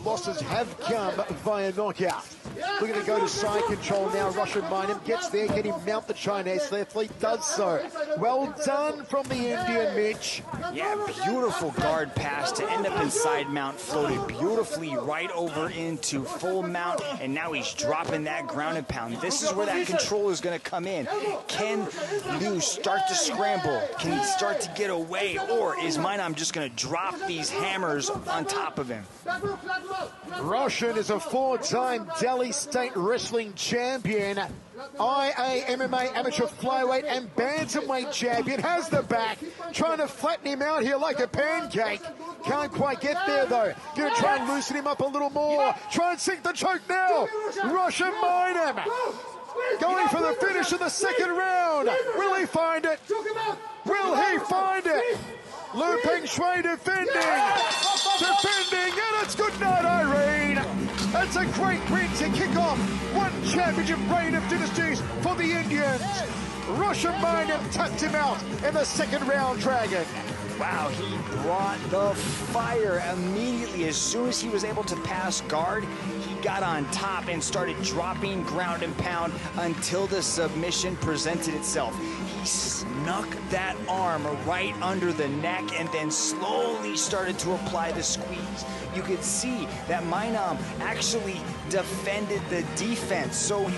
losses have come via knockout. Looking to go to side control now. ROSHAN MEINAM gets there. Can he mount the Chinese athlete? Does so. Well done from the Indian, Mitch. Yeah, beautiful guard pass to end up inside mount. Floated beautifully right over into full mount. And now he's dropping that ground and pound. This is where that control is going to come in. Can Liu start to scramble? Can he start to get away? Or is Mainam just going to drop these hammers on top of him? ROSHAN is a four-time Delhi State Wrestling Champion, IA MMA Amateur Flyweight and Bantamweight Champion. Has the back, trying to flatten him out here like a pancake. Can't quite get there though. Gonna try and loosen him up a little more. Try and sink the choke now. ROSHAN MEINAM going for the finish of the second round. Will he find it? Will he find it? LIUPENG SHUAI defending, and it's good night, Irene. That's a great win to kick off one championship reign of dynasties for the Indians. ROSHAN MEINAM tucked him out in the second round, Dragon. Wow, he brought the fire immediately. As soon as he was able to pass guard, he got on top and started dropping ground and pound until the submission presented itself. He snuck that arm right under the neck and then slowly started to apply the squeeze. You could see that Mainam actually defended the defense. So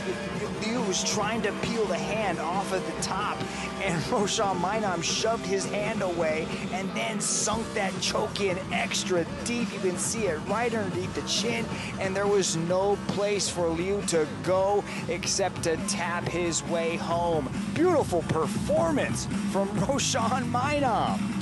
Liu was trying to peel the hand off of the top, and ROSHAN MEINAM shoved his hand away and then sunk that choke in extra deep. You can see it right underneath the chin, and there was no place for Liu to go except to tap his way home. Beautiful performance from ROSHAN MEINAM.